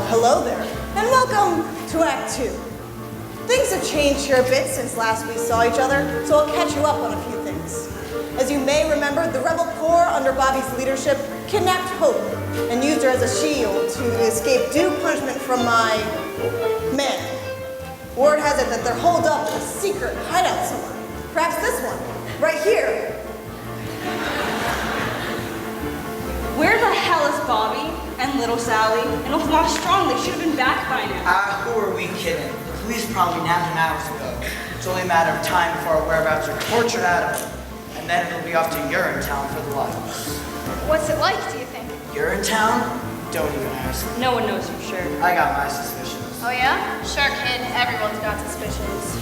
Hello there, and welcome to Act 2. Things have changed here a bit since last we saw each other, so I'll catch you up on a few things. As you may remember, the rebel corps under Bobby's leadership kidnapped Hope and used her as a shield to escape due punishment from my men. Word has it that they're holed up in a secret hideout somewhere. Perhaps this one, right here. Where the hell is Bobby and little Sally? And if not strong, they should have been back by now. Who are we kidding? The police probably nabbed him hours ago. It's only a matter of time before our whereabouts are tortured out of him. And then it'll be off to Urinetown for the lot of us. What's it like, do you think? Urinetown? Don't even ask. No one knows for sure. I got my suspicions. Oh yeah? Sure, kid. Everyone's got suspicions.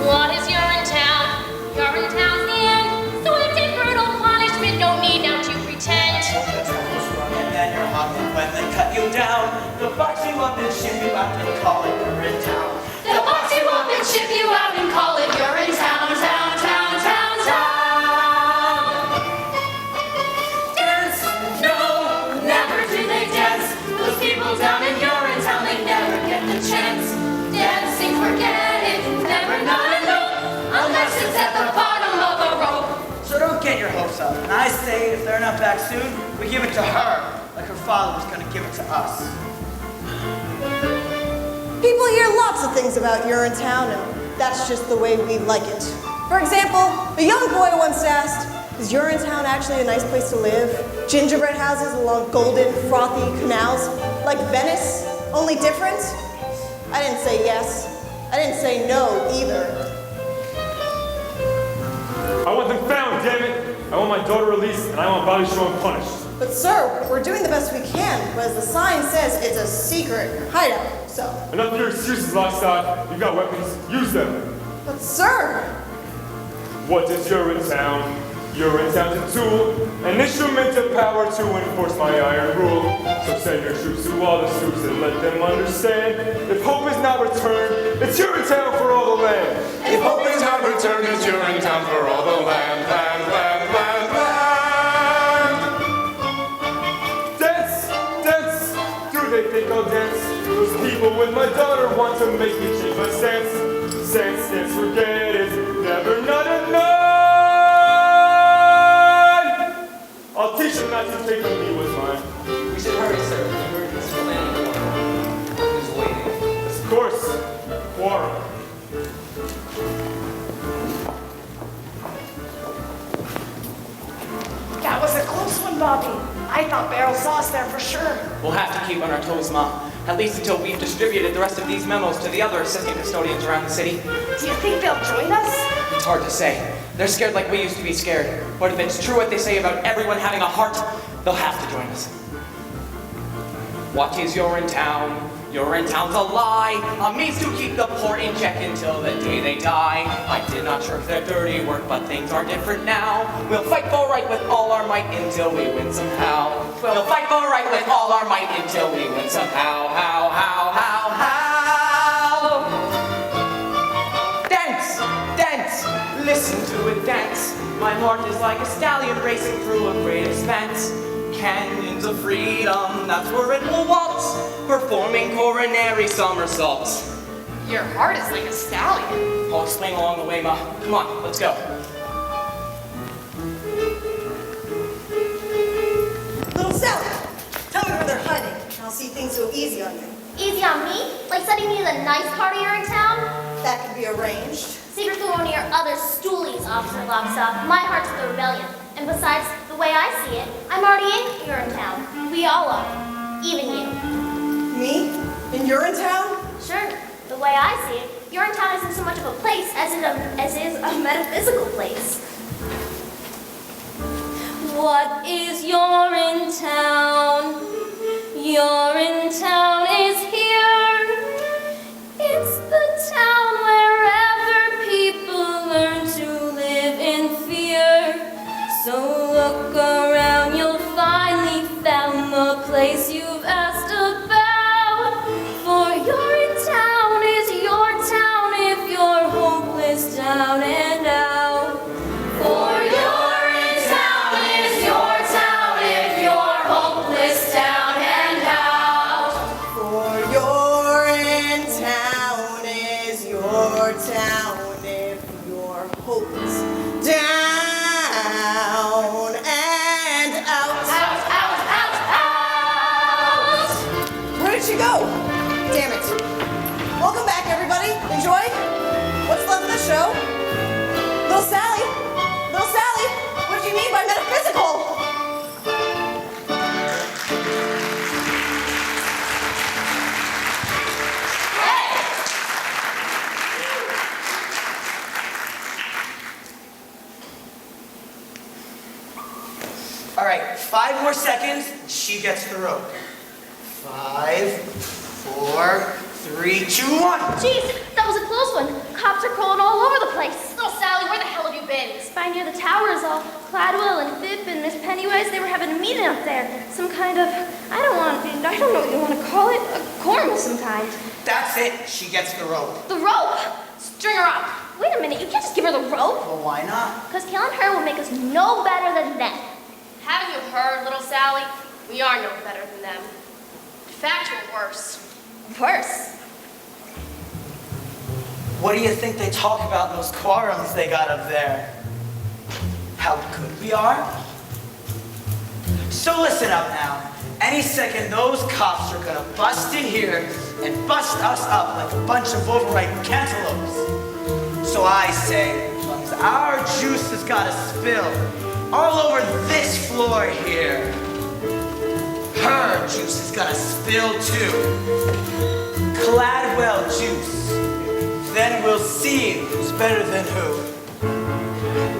What is Urinetown? Urinetown's the end. Swift and brutal punishment, no need now to pretend. And then you're hung when they cut you down. They'll box you up and ship you out and call it Urinetown. They'll box you up and ship you out and call it Urinetown, town, town, town, town. Dance? No, never do they dance. Those people down in Urinetown, they never get the chance. Dancing, forget it, never not a note, unless it's at the bottom of a rope. So don't get your hopes up. And I say, if they're not back soon, we give it to her, like her father was going to give it to us. People hear lots of things about Urinetown, and that's just the way we like it. For example, a young boy once asked, is Urinetown actually a nice place to live? Gingerbread houses along golden, frothy canals, like Venice, only different? I didn't say yes. I didn't say no either. I want them found, damn it! I want my daughter released, and I want Bobby Strong punished. But sir, we're doing the best we can, but as the sign says, it's a secret hideout, so. Enough of your excuses, Lockstock. You've got weapons, use them. But sir! What is Urinetown? Urinetown's a tool, an instrument of power to enforce my iron rule. So send your troops to all the troops and let them understand. If hope is not returned, it's Urinetown for all the land. If hope is not returned, it's Urinetown for all the land, land, land, land, land. Dance, dance, do they think I'll dance? Those people with my daughter want to make me change my stance. Stance, forget it, never not enough. I'll teach them not to think of me was mine. We should hurry, sir. The emergency planning is waiting. Of course, quorum. That was a close one, Bobby. I thought Beryl saw us there for sure. We'll have to keep on our toes, Ma. At least until we've distributed the rest of these memos to the other assistant custodians around the city. Do you think they'll join us? It's hard to say. They're scared like we used to be scared. But if it's true what they say about everyone having a heart, they'll have to join us. What is Urinetown? Urinetown's a lie, a means to keep the poor in check until the day they die. I did not shirk their dirty work, but things are different now. We'll fight for right with all our might until we win somehow. We'll fight for right with all our might until we win somehow. How? Dance, dance, listen to it dance. My heart is like a stallion racing through a great expanse. Canyons of freedom, that's where it will waltz, performing coronary somersaults. Your heart is like a stallion. I'll explain along the way, Ma. Come on, let's go. Little Sally, tell me where they're hiding, and I'll see things go easy on you. Easy on me? Like sending me to the nice part of Urinetown? That can be arranged. Secret to one of your other stoolies, Officer Lockstock. My heart's the rebellion. And besides, the way I see it, I'm already in Urinetown. We all are. Even you. Me? In Urinetown? Sure. The way I see it, Urinetown isn't so much of a place as is a metaphysical place. What is Urinetown? Urinetown is here. It's the town wherever people learn to live in fear. So look around, you'll finally found the place you've asked about. For Urinetown is your town if you're hopeless down and out. For Urinetown is your town if you're hopeless down and out. your town if your hopes down and out. Out, out, out, out! Where did she go? Damn it. Welcome back, everybody. Enjoy? What's left of the show? Little Sally, what do you mean by metaphysical? All right, 5 more seconds, and she gets the rope. 5, 4, 3, 2, 1. Jeez, that was a close one. Cops are crawling all over the place. Little Sally, where the hell have you been? By near the towers, all Cladwell and Phipp and Miss Pennywise, they were having a meeting up there. Some kind of, I don't know what you want to call it, a quorum of some kind. That's it, she gets the rope. The rope! String her up. Wait a minute, you can't just give her the rope. Well, why not? Because killing her will make us no better than them. Haven't you heard, little Sally? We are no better than them. In fact, we're worse. Worse. What do you think they talk about in those quorums they got up there? How good we are? So listen up now. Any second, those cops are gonna bust in here and bust us up like a bunch of overripe cantaloupes. So I say, as long as our juice has gotta spill all over this floor here, her juice is gonna spill too. Cladwell juice. Then we'll see who's better than who.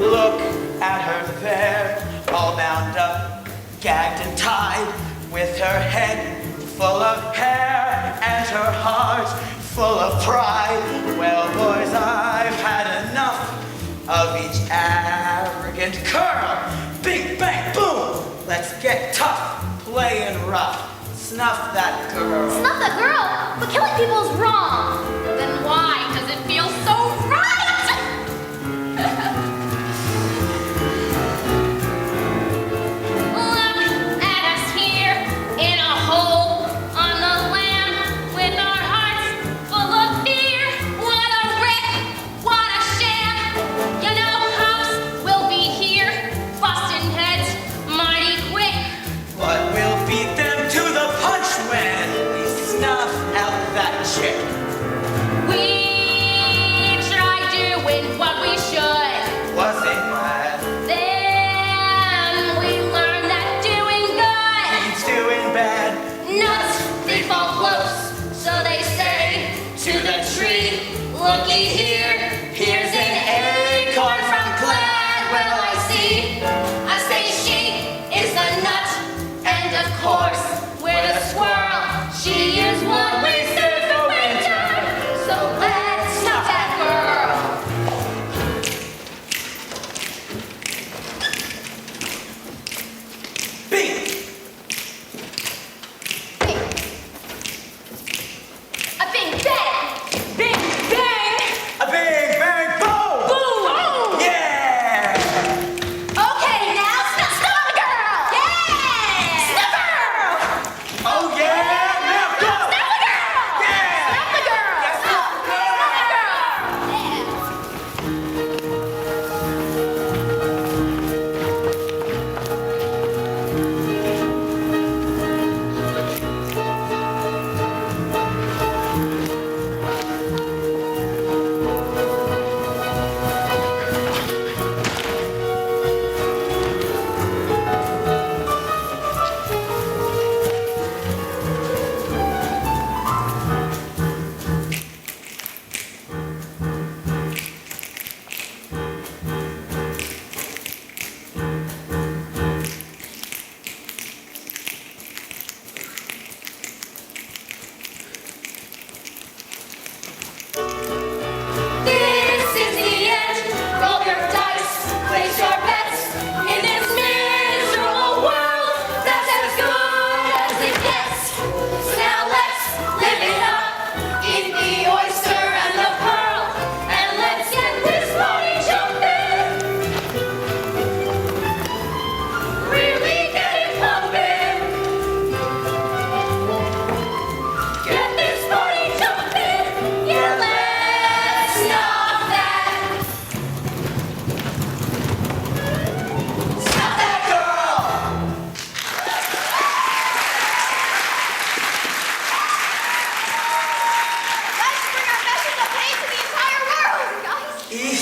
Look at her there, all bound up, gagged and tied, with her head full of hair and her heart full of pride. Well, boys, I've had enough of each arrogant curl. Big bang, boom, let's get tough, playing rough. Snuff that girl. Snuff that girl? But killing people is wrong. Then why does it feel so right? Look at us here in a hole on the land with our hearts full of fear. What a wreck, what a sham. You know cops will be here, busting heads mighty quick. But we'll beat them to the punch when we snuff out that chick. We tried doing what we should. Was it bad? Then we learned that doing good. He's doing bad. Nuts, they fall close, so they say to the tree. Looky here, here's an acorn from Cladwell I see. I say she is the nut, and of course we're the squirrel. She is what we serve for winter, so let's snuff that girl. Bing! A bing bang! Bing bang! A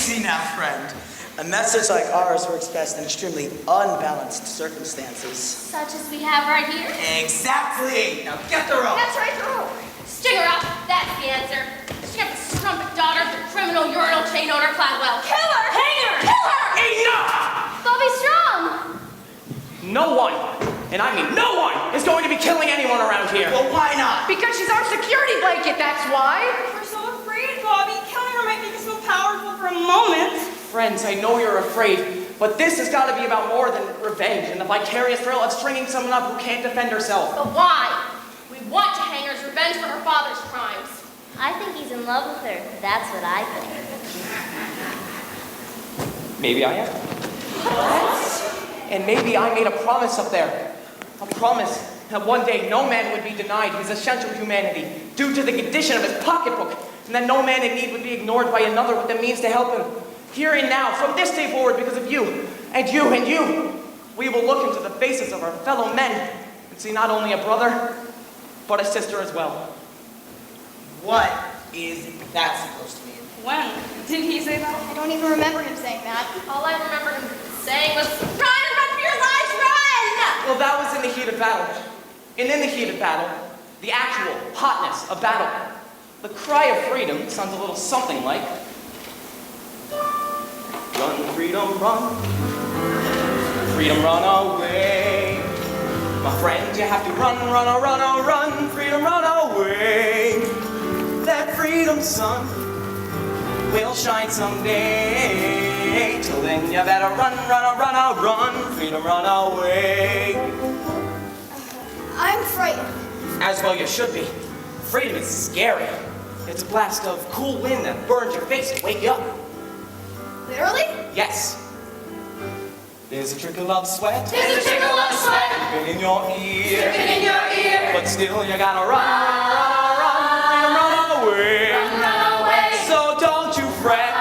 Easy now, friend. A message like ours works best in extremely unbalanced circumstances. Such as we have right here. Exactly! Now get the rope! That's right, the rope. String her up. That's the answer. She got the strumpet daughter of the criminal urinal chain owner Cladwell. Kill her! Hang her! Kill her! Enough! Bobby Strong! No one, and I mean no one, is going to be killing anyone around here. Well, why not? Because she's our security blanket, that's why. We're so afraid, Bobby. Killing her might make us feel powerful for a moment. Friends, I know you're afraid, but this has got to be about more than revenge and the vicarious thrill of stringing someone up who can't defend herself. But why? We want to hang her as revenge for her father's crimes. I think he's in love with her. That's what I think. Maybe I am. And maybe I made a promise up there. A promise that one day no man would be denied his essential humanity due to the condition of his pocketbook, and that no man in need would be ignored by another with the means to help him. Here and now, from this day forward, because of you, and you, and you, we will look into the faces of our fellow men and see not only a brother, but a sister as well. What is that supposed to mean? When? Did he say that? I don't even remember him saying that. All I remember him saying was, run for your lives, run! Well, that was in the heat of battle. And in the heat of battle, the actual hotness of battle, the cry of freedom sounds a little something like, run, freedom, run. Freedom, run away. My friend, you have to run, run, oh, run, oh, run. Freedom, run away. That freedom sun will shine someday. Till then, you better run, run, oh, run, oh, run. Freedom, run away. I'm frightened. As well you should be. Freedom is scary. It's a blast of cool wind that burns your face and wake you up. Literally? Yes. There's a trickle of sweat. There's a trickle of sweat Dripping in your ear. dripping in your ear. But still you gotta run, run, run, run, run away. Run away. So don't you fret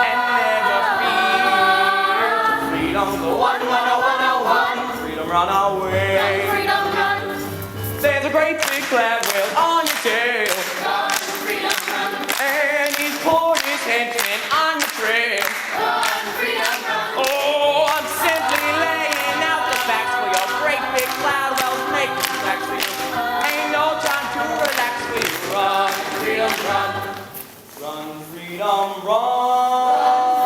and never fear. Freedom, the one, one, oh, one, oh, one. Freedom, run away. Freedom, run. There's a great big glad whale on your tail. Run, freedom, run. And he's poured his henchmen on your trail. Run, freedom, run. Oh, I'm simply laying out the facts for your great big cloud wells make the facts for you. Ain't no time to relax when you run, freedom, run. Run, freedom, run.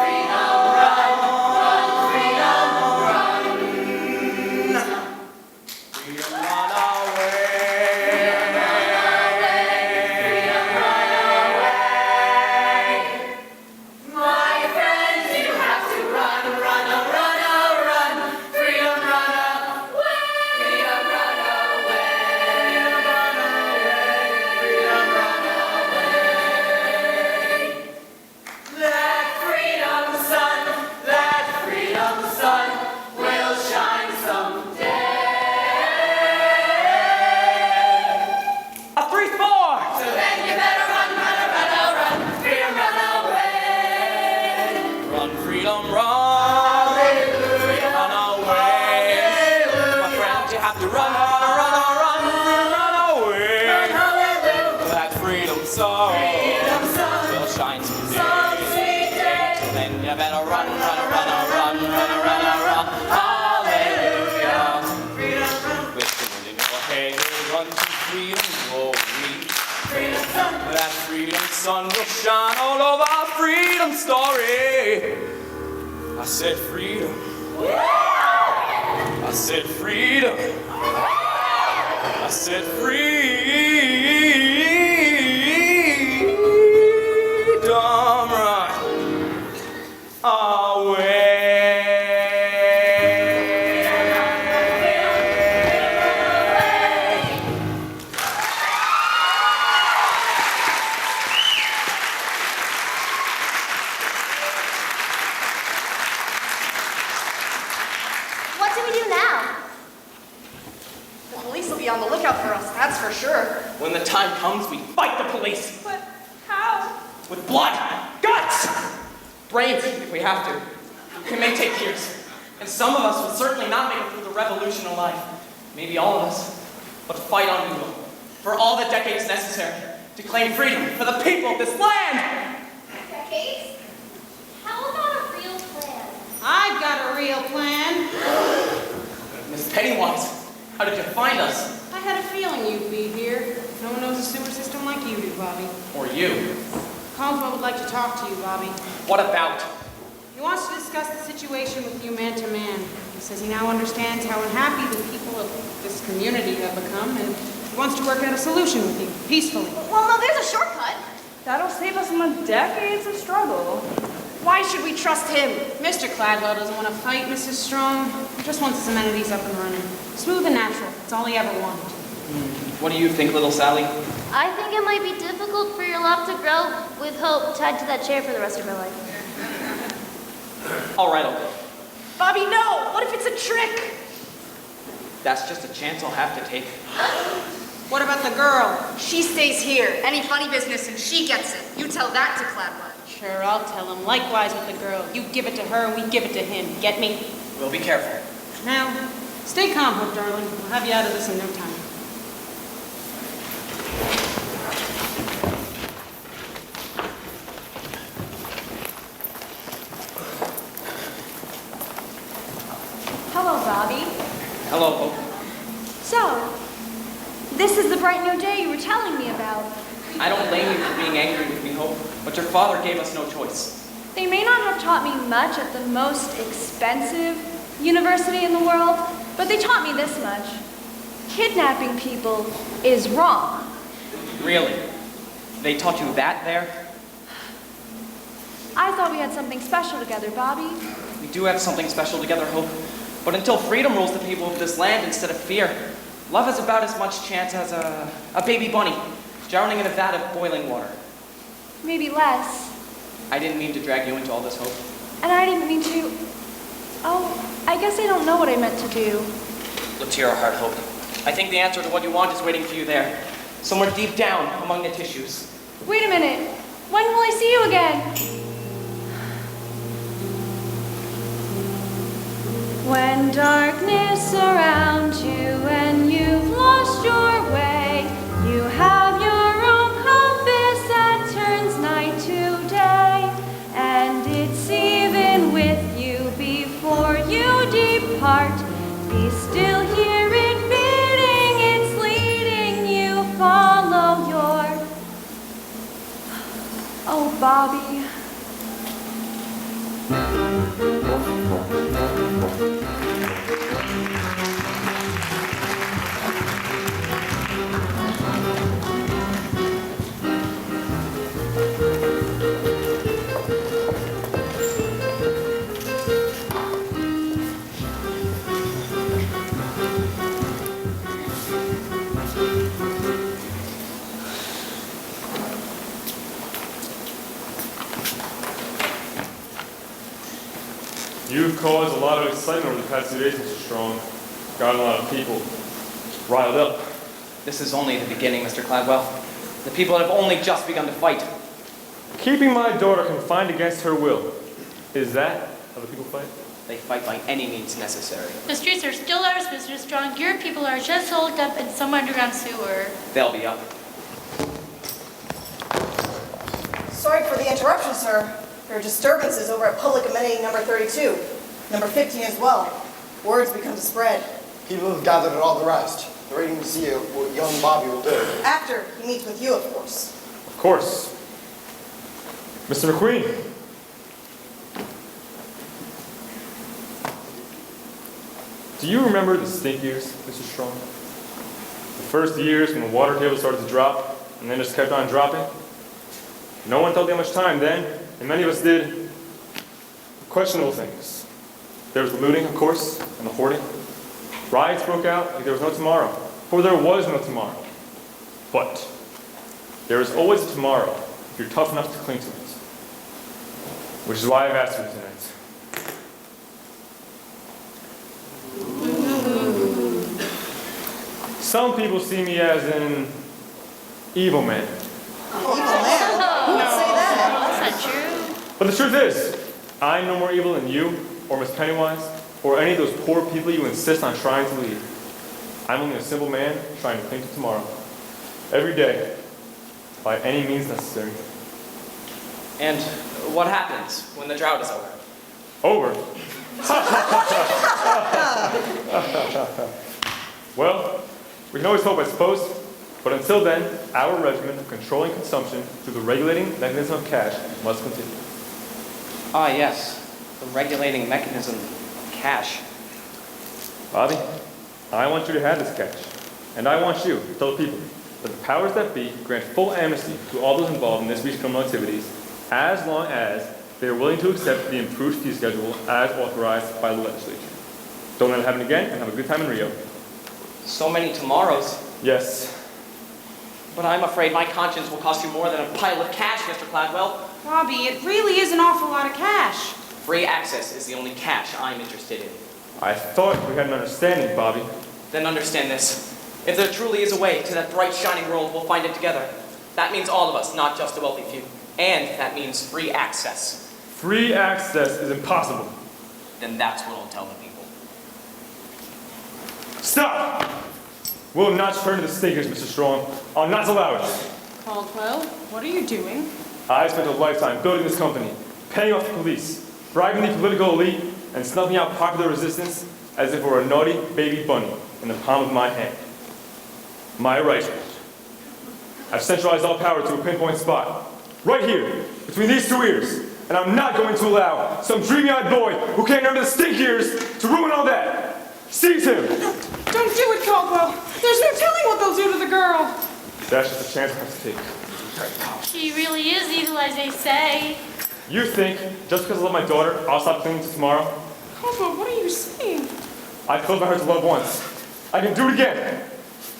Freedom, run. Run, freedom, run. Freedom, run away. My friends, you have to run, run, oh, run, oh, run. Freedom, run away. Freedom, run away. Freedom, run away. That freedom sun will shine someday. A 3-4. So then you better run, run, run, oh, run. Freedom, run away. Run, freedom, run. Freedom, run away. My friend, you have to run, run, run, run, run away. That freedom sun will shine someday. Some sweet day. Then you better run, run, run, run, run, run, run. Hallelujah. With the wind in your hair, run to freedom glory. That freedom sun will shine all over our freedom story. I said freedom. I said freedom. I said freedom, run away. What do we do now? The police will be on the lookout for us, that's for sure. When the time comes, we fight the police. But how? With blood, guts, brains if we have to. It may take years. And some of us will certainly not make it through the revolution alive. Maybe all of us. But fight on we will. For all the decades necessary to claim freedom for the people of this land. Decades? have a real plan. Miss Pennywise, how did you find us? I had a feeling you'd be here. No one knows a sewer system like you do, Bobby. Or you? Caldwell would like to talk to you, Bobby. What about? He wants to discuss the situation with you man to man. He says he now understands how unhappy the people of this community have become, and he wants to work out a solution with you, peacefully. Well, no, there's a shortcut. That'll save us from decades of struggle. Why should we trust him? Mr. Cladwell doesn't want to fight Mrs. Strong. He just wants his amenities up and running. Smooth and natural. That's all he ever wanted. What do you think, little Sally? I think it might be difficult for your love to grow with hope tied to that chair for the rest of your life. All right, okay. Bobby, no! What if it's a trick? That's just a chance I'll have to take. What about the girl? She stays here. Any funny business and she gets it. You tell that to Cladwell. Sure, I'll tell him. Likewise with the girl. You give it to her and we give it to him. Get me? We'll be careful. Now, stay calm, Hope, darling. We'll have you out of this in no time. Hello, Bobby. Hello, Hope. So, this is the bright new day you were telling me about. I don't blame you for being angry with me, Hope, but your father gave us no choice. They may not have taught me much at the most expensive university in the world, but they taught me this much. Kidnapping people is wrong. Really? They taught you that there? I thought we had something special together, Bobby. We do have something special together, Hope. But until freedom rules the people of this land instead of fear, love has about as much chance as a baby bunny drowning in a vat of boiling water. Maybe less. I didn't mean to drag you into all this, Hope. And I didn't mean to... Oh, I guess I don't know what I meant to do. Look to your heart, Hope. I think the answer to what you want is waiting for you there, somewhere deep down among the tissues. Wait a minute. When will I see you again? When darkness surrounds you and you've lost your way, you have your own compass that turns night to day, and it's even with you before you depart. Be still, hear it bidding, it's leading you, follow your... Oh, Bobby. You've caused a lot of excitement over the past 2 days, Mr. Strong. Got a lot of people riled up. This is only the beginning, Mr. Cladwell. The people have only just begun to fight. Keeping my daughter confined against her will. Is that how the people fight? They fight by any means necessary. The streets are still ours, Mr. Strong. Your people are just holed up in some underground sewer. They'll be up. Sorry for the interruption, sir. There are disturbances over at public amenity number 32, number 15 as well. Words begun to spread. People have gathered at all the rest. They're waiting to see what young Bobby will do. After he meets with you, of course. Of course. Mr. McQueen. Do you remember the stink years, Mr. Strong? The first years when the water table started to drop and then just kept on dropping? No one thought that much time then, and many of us did questionable things. There was the looting, of course, and the hoarding. Riots broke out like there was no tomorrow, for there was no tomorrow. But there is always a tomorrow if you're tough enough to cling to it. Which is why I've asked you tonight. Some people see me as an evil man. Evil man? Who would say that? That's not true. But the truth is, I'm no more evil than you, or Miss Pennywise, or any of those poor people you insist on trying to lead. I'm only a simple man trying to think of tomorrow. Every day, by any means necessary. And what happens when the drought is over? Over? Well, we can always hope, I suppose. But until then, our regimen of controlling consumption through the regulating mechanism of cash must continue. Ah, yes. The regulating mechanism of cash. Bobby, I want you to have this cash. And I want you to tell the people that the powers that be grant full amnesty to all those involved in this week's criminal activities, as long as they are willing to accept the improved fee schedule as authorized by the legislature. Don't let it happen again, and have a good time in Rio. So many tomorrows. Yes. But I'm afraid my conscience will cost you more than a pile of cash, Mr. Cladwell. Bobby, it really is an awful lot of cash. Free access is the only cash I'm interested in. I thought we had an understanding, Bobby. Then understand this. If there truly is a way to that bright, shining world, we'll find it together. That means all of us, not just the wealthy few. And that means free access. Free access is impossible. Then that's what I'll tell the people. Stop! We'll not turn to the stinkers, Mr. Strong. I'll not allow it. Caldwell, what are you doing? I spent a lifetime building this company, paying off the police, bribing the political elite, and snuffing out popular resistance as if it were a naughty baby bunny in the palm of my hand. My right hand. I've centralized all power to a pinpoint spot, right here, between these two ears, and I'm not going to allow some dreamy-eyed boy who can't remember the stink ears to ruin all that. Seize him! Don't do it, Caldwell. There's no telling what they'll do to the girl. That's just a chance I have to take. She really is evil, as they say. You think, just because I love my daughter, I'll stop clinging to tomorrow? Caldwell, what are you saying? I closed my heart to love once. I can do it again.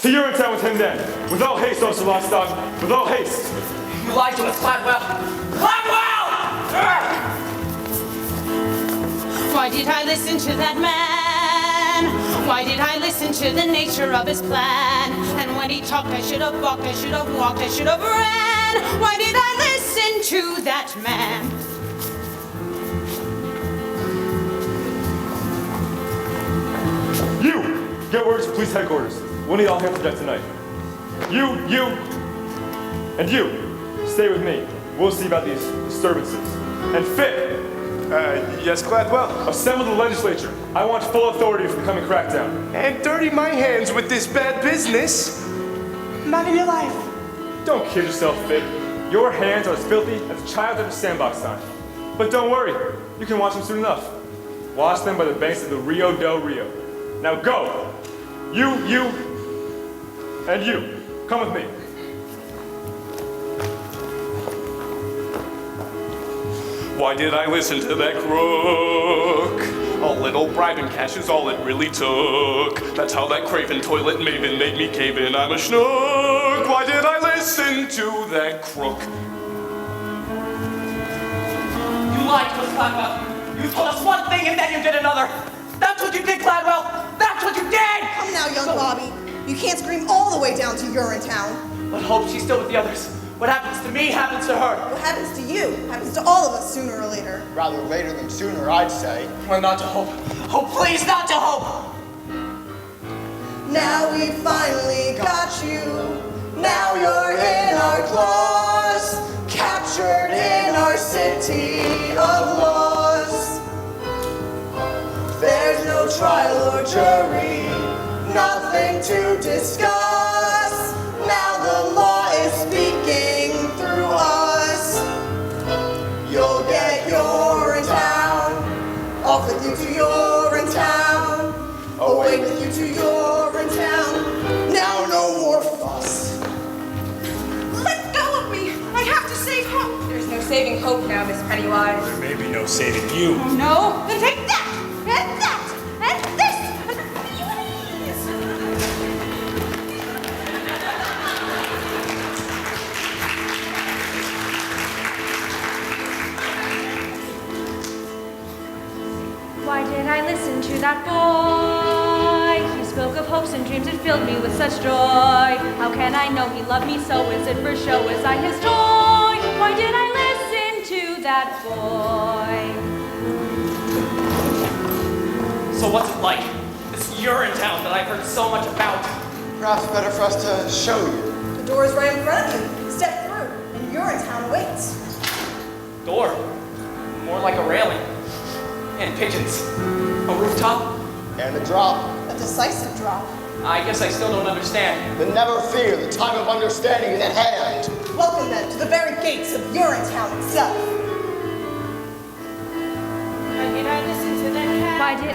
To Urinetown with him then. With all haste, Officer Lockstock. With all haste. You lied to us, Cladwell. Cladwell! Why did I listen to that man? Why did I listen to the nature of his plan? And when he talked, I should have walked, I should have walked, I should have ran. Why did I listen to that man? You! Get word to police headquarters. We'll need all hands on deck tonight. You, and you. Stay with me. We'll see about these disturbances. And Fit! Yes, Cladwell? Assemble the legislature. I want full authority for the coming crackdown. And dirty my hands with this bad business? Not in your life. Don't kid yourself, Fit. Your hands are as filthy as a child at a sandbox time. But don't worry. You can wash them soon enough. Wash them by the banks of the Rio del Rio. Now go! You, and you. Come with me. Why did I listen to that crook? A little bribing cash is all it really took. That's how that craven toilet maven made me cave in. I'm a schnook. Why did I listen to that crook? You lied to us, Cladwell. You told us one thing and then you did another. That's what you did, Cladwell. That's what you did. Come now, young Bobby. You can't scream all the way down to Urinetown. But hope she's still with the others. What happens to me happens to her. What happens to you happens to all of us sooner or later. Rather later than sooner, I'd say. Well, not to hope. Oh, please, not to hope. Now we finally got you. Now you're in our claws. Captured in our city of laws. There's no trial or jury. Nothing to discuss. Now the law is speaking through us. You'll get Urinetown. Off with you to Urinetown. Away with you to Urinetown. Now no more fuss. Let go of me. I have to save Hope. There's no saving Hope now, Miss Pennywise. There may be no saving you. Oh, no? Then take that, and that, and this, and please. Why did I listen to that boy? He spoke of hopes and dreams, it filled me with such joy. How can I know he loved me so? Is it for show? Was I his toy? Why did I listen to that boy? So what's it like? This Urinetown that I've heard so much about. Perhaps better for us to show you. The door is right in front of you. Step through, and Urinetown waits. Door. More like a railing. And pigeons. A rooftop? And a drop. A decisive drop. I guess I still don't understand. But never fear, the time of understanding is at hand. Welcome then to the very gates of Urinetown itself. Why did I listen to that cat? Why did